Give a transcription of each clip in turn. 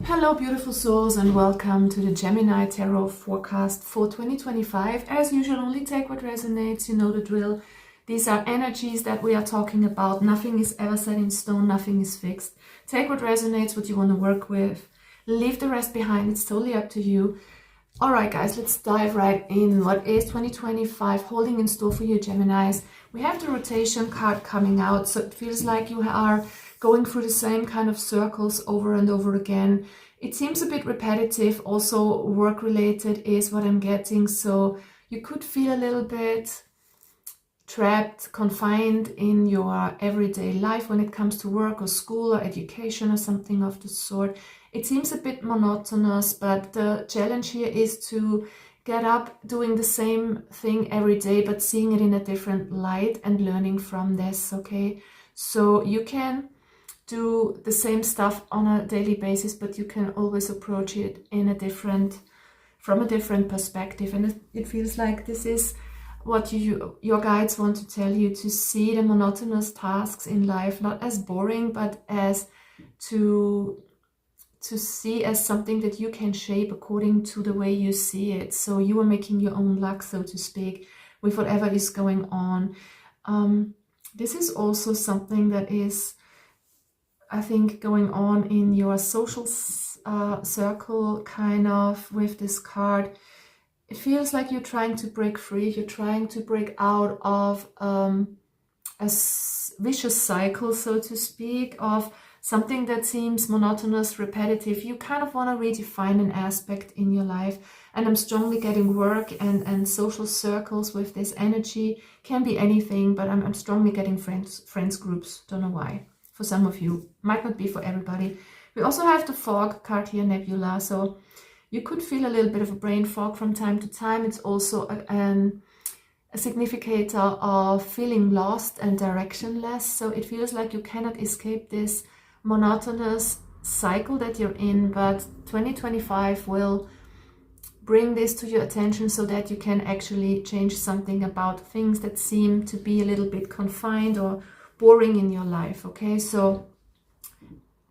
Hello, beautiful souls, and welcome to the Gemini Tarot forecast for 2025. As usual, only take what resonates, you know the drill. These are energies that we are talking about. Nothing is ever set in stone, nothing is fixed. Take what resonates, what you want to work with. Leave the rest behind, it's totally up to you. All right, guys, let's dive right in. What is 2025 holding in store for you, Geminis? We have the rotation card coming out, so it feels like you are going through the same kind of circles over and over again. It seems a bit repetitive. Also, work-related is what I'm getting, so you could feel a little bit trapped, confined in your everyday life when it comes to work or school or education or something of the sort. It seems a bit monotonous, but the challenge here is to get up doing the same thing every day, but seeing it in a different light and learning from this, okay? So you can do the same stuff on a daily basis, but you can always approach it from a different perspective. And it feels like this is what your guides want to tell you, to see the monotonous tasks in life not as boring, but as to see as something that you can shape according to the way you see it. So you are making your own luck, so to speak, with whatever is going on. This is also something that is, I think, going on in your social circle, kind of, with this card. It feels like you're trying to break free, you're trying to break out of a vicious cycle, so to speak, of something that seems monotonous, repetitive. You kind of want to redefine an aspect in your life. And I'm strongly getting work and social circles with this energy. Can be anything, but I'm strongly getting friends groups. Don't know why. For some of you, might not be for everybody. We also have the fog card here, nebula. So you could feel a little bit of a brain fog from time to time. It's also a significator of feeling lost and directionless. So it feels like you cannot escape this monotonous cycle that you're in, but 2025 will bring this to your attention so that you can actually change something about things that seem to be a little bit confined or boring in your life, okay? So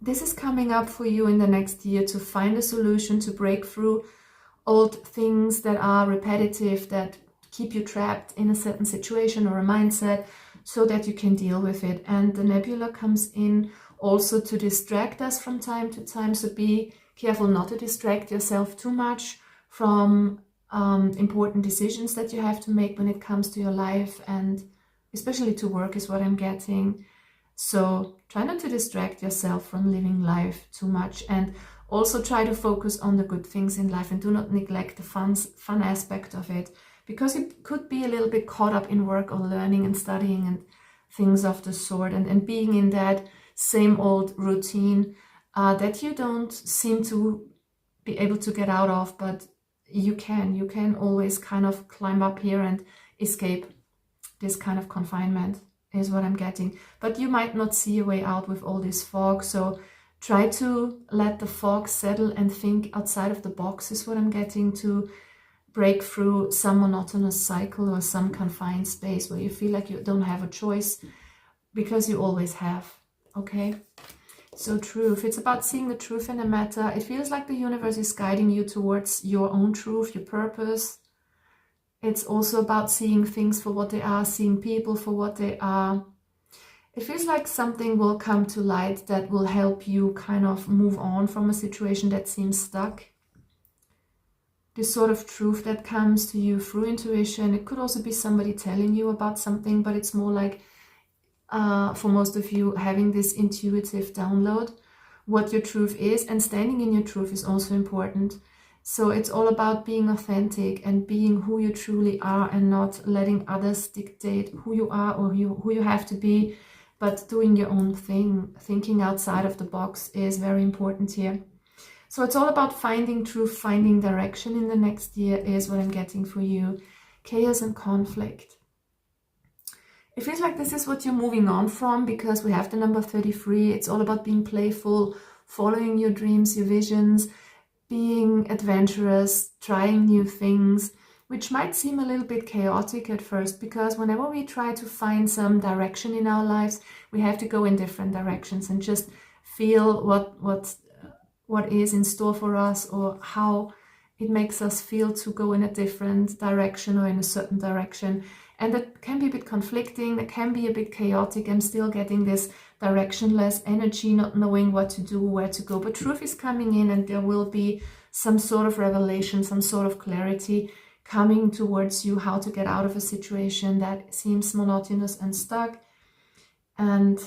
this is coming up for you in the next year, to find a solution, to break through old things that are repetitive, that keep you trapped in a certain situation or a mindset, so that you can deal with it. And the nebula comes in also to distract us from time to time, so be careful not to distract yourself too much from important decisions that you have to make when it comes to your life, and especially to work is what I'm getting. So try not to distract yourself from living life too much, and also try to focus on the good things in life, and do not neglect the fun aspect of it, because you could be a little bit caught up in work or learning and studying and things of the sort, and being in that same old routine that you don't seem to be able to get out of, but you can always kind of climb up here and escape this kind of confinement, is what I'm getting. But you might not see a way out with all this fog, so try to let the fog settle and think outside of the box, is what I'm getting, to break through some monotonous cycle or some confined space where you feel like you don't have a choice, because you always have, okay? So truth, it's about seeing the truth in a matter. It feels like the universe is guiding you towards your own truth, your purpose. It's also about seeing things for what they are, seeing people for what they are. It feels like something will come to light that will help you kind of move on from a situation that seems stuck. This sort of truth that comes to you through intuition. It could also be somebody telling you about something, but it's more like, for most of you, having this intuitive download, what your truth is, and standing in your truth is also important. So it's all about being authentic and being who you truly are, and not letting others dictate who you are or who you have to be, but doing your own thing. Thinking outside of the box is very important here. So it's all about finding truth, finding direction in the next year, is what I'm getting for you. Chaos and conflict. It feels like this is what you're moving on from, because we have the number 33. It's all about being playful, following your dreams, your visions, being adventurous, trying new things, which might seem a little bit chaotic at first, because whenever we try to find some direction in our lives, we have to go in different directions and just feel what is in store for us, or how it makes us feel to go in a different direction or in a certain direction. And that can be a bit conflicting, that can be a bit chaotic. I'm still getting this directionless energy, not knowing what to do, where to go. But truth is coming in, and there will be some sort of revelation, some sort of clarity coming towards you, how to get out of a situation that seems monotonous and stuck. And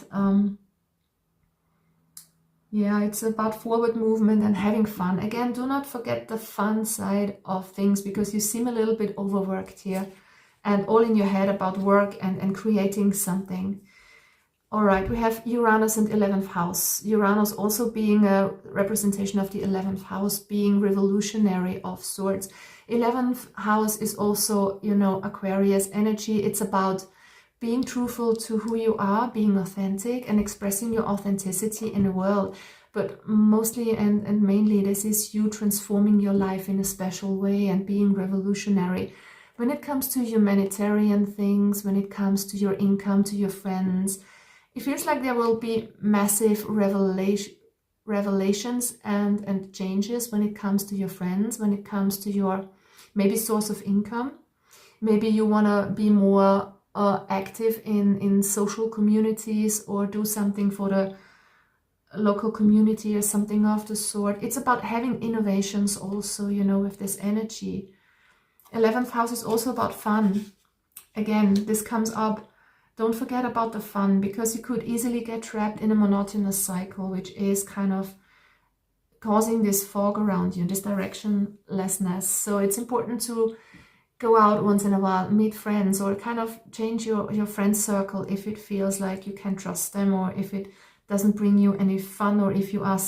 yeah, it's about forward movement and having fun. Again, do not forget the fun side of things, because you seem a little bit overworked here and all in your head about work and creating something. All right, we have Uranus and 11th house. Uranus also being a representation of the 11th house, being revolutionary of sorts. 11th house is also, you know, Aquarius energy. It's about being truthful to who you are, being authentic and expressing your authenticity in the world. But mostly and mainly, this is you transforming your life in a special way and being revolutionary. When it comes to humanitarian things, when it comes to your income, to your friends, it feels like there will be massive revelations and changes when it comes to your friends, when it comes to your maybe source of income. Maybe you want to be more active in social communities, or do something for the local community or something of the sort. It's about having innovations also, you know, with this energy. 11th house is also about fun. Again, this comes up. Don't forget about the fun, because you could easily get trapped in a monotonous cycle, which is kind of causing this fog around you, this directionlessness. So it's important to go out once in a while, meet friends, or kind of change your friend circle if it feels like you can trust them, or if it doesn't bring you any fun, or if you are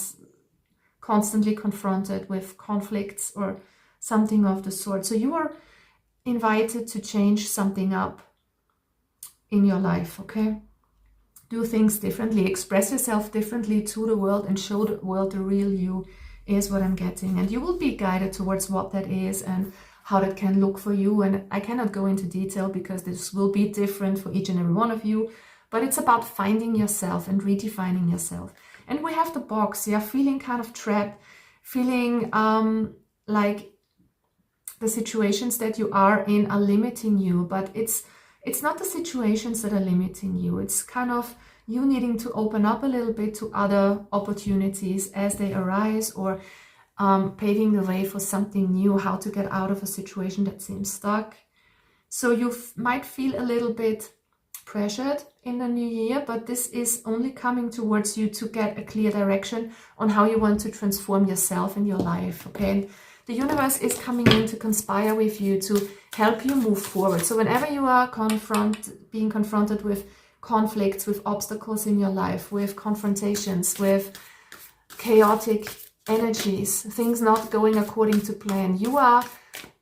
constantly confronted with conflicts or something of the sort. So you are invited to change something up in your life, okay? Do things differently, express yourself differently to the world, and show the world the real you is what I'm getting. And you will be guided towards what that is and how that can look for you. And I cannot go into detail, because this will be different for each and every one of you, but it's about finding yourself and redefining yourself. And we have the box, yeah, feeling kind of trapped, feeling like the situations that you are in are limiting you, but it's not the situations that are limiting you. It's kind of you needing to open up a little bit to other opportunities as they arise, or paving the way for something new, how to get out of a situation that seems stuck. So you might feel a little bit pressured in the new year, but this is only coming towards you to get a clear direction on how you want to transform yourself and your life, okay? And the universe is coming in to conspire with you to help you move forward. So whenever you are being confronted with conflicts, with obstacles in your life, with confrontations, with chaotic energies, things not going according to plan, you are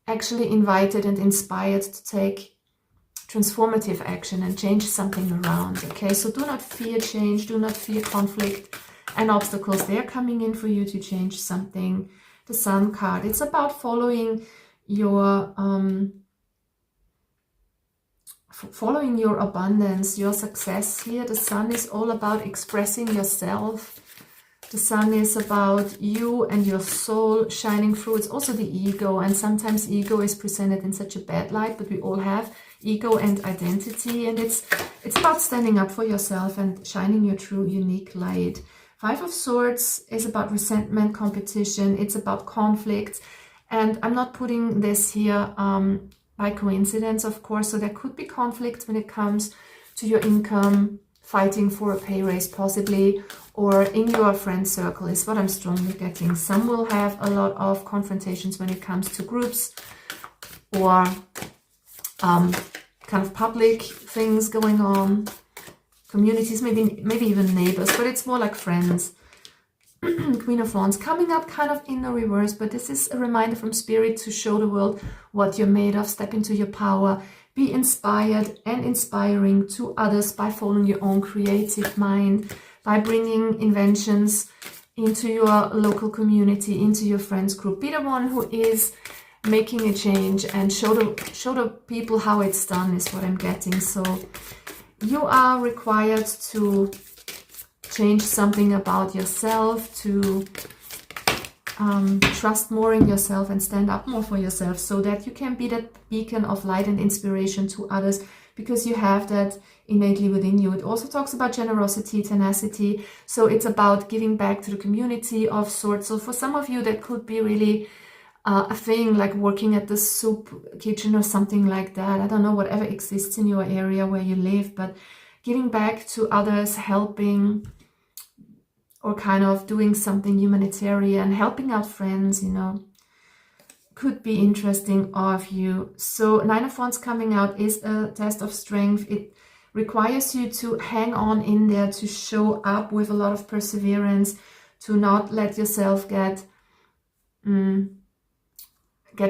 actually invited and inspired to take transformative action and change something around, okay? So do not fear change, do not fear conflict and obstacles. They are coming in for you to change something. The Sun card, it's about following your abundance, your success here. The Sun is all about expressing yourself. The Sun is about you and your soul shining through. It's also the ego, and sometimes ego is presented in such a bad light, but we all have ego and identity, and it's about standing up for yourself and shining your true unique light. 5 of Swords is about resentment, competition. It's about conflict. And I'm not putting this here by coincidence, of course. So there could be conflict when it comes to your income, fighting for a pay raise possibly, or in your friend circle is what I'm strongly getting. Some will have a lot of confrontations when it comes to groups or kind of public things going on. Communities, maybe even neighbors, but it's more like friends. Queen of Wands coming up kind of in the reverse, but this is a reminder from Spirit to show the world what you're made of. Step into your power, be inspired and inspiring to others by following your own creative mind, by bringing inventions into your local community, into your friends group. Be the one who is making a change and show the people how it's done is what I'm getting. So you are required to change something about yourself, to trust more in yourself and stand up more for yourself, so that you can be that beacon of light and inspiration to others, because you have that innately within you. It also talks about generosity, tenacity. So it's about giving back to the community of sorts. So for some of you, that could be really a thing like working at the soup kitchen or something like that. I don't know, whatever exists in your area where you live, but giving back to others, helping, or kind of doing something humanitarian, helping out friends, you know, could be interesting of you. So Nine of Wands coming out is a test of strength. It requires you to hang on in there, to show up with a lot of perseverance, to not let yourself get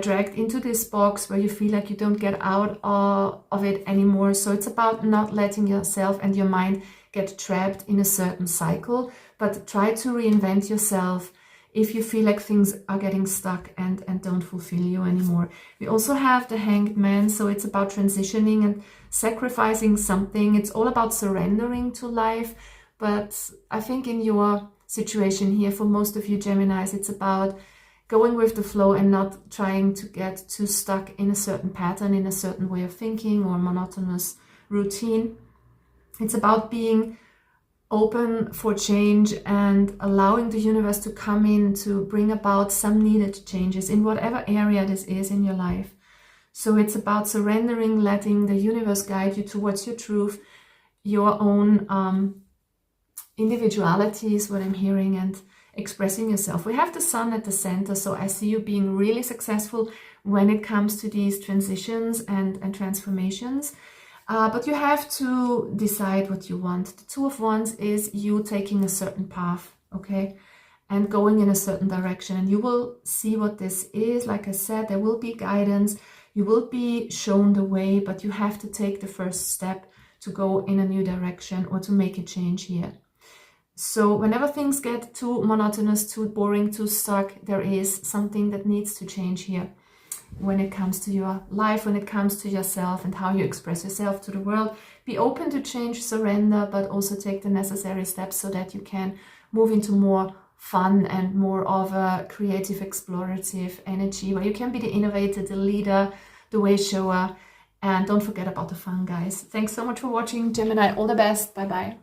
dragged into this box where you feel like you don't get out of it anymore. So it's about not letting yourself and your mind get trapped in a certain cycle, but try to reinvent yourself if you feel like things are getting stuck and don't fulfill you anymore. We also have the Hanged Man, so it's about transitioning and sacrificing something. It's all about surrendering to life, but I think in your situation here, for most of you Geminis, it's about going with the flow and not trying to get too stuck in a certain pattern, in a certain way of thinking or monotonous routine. It's about being open for change and allowing the universe to come in to bring about some needed changes in whatever area this is in your life. So it's about surrendering, letting the universe guide you towards your truth, your own individuality is what I'm hearing, and expressing yourself. We have the Sun at the center, so I see you being really successful when it comes to these transitions and transformations. But you have to decide what you want. The Two of Wands is you taking a certain path, okay, and going in a certain direction. And you will see what this is. Like I said, there will be guidance. You will be shown the way, but you have to take the first step to go in a new direction or to make a change here. So whenever things get too monotonous, too boring, too stuck, there is something that needs to change here. When it comes to your life, when it comes to yourself and how you express yourself to the world, be open to change, surrender, but also take the necessary steps so that you can move into more fun and more of a creative, explorative energy where you can be the innovator, the leader, the way shower. And don't forget about the fun, guys. Thanks so much for watching, Gemini. All the best. Bye-bye.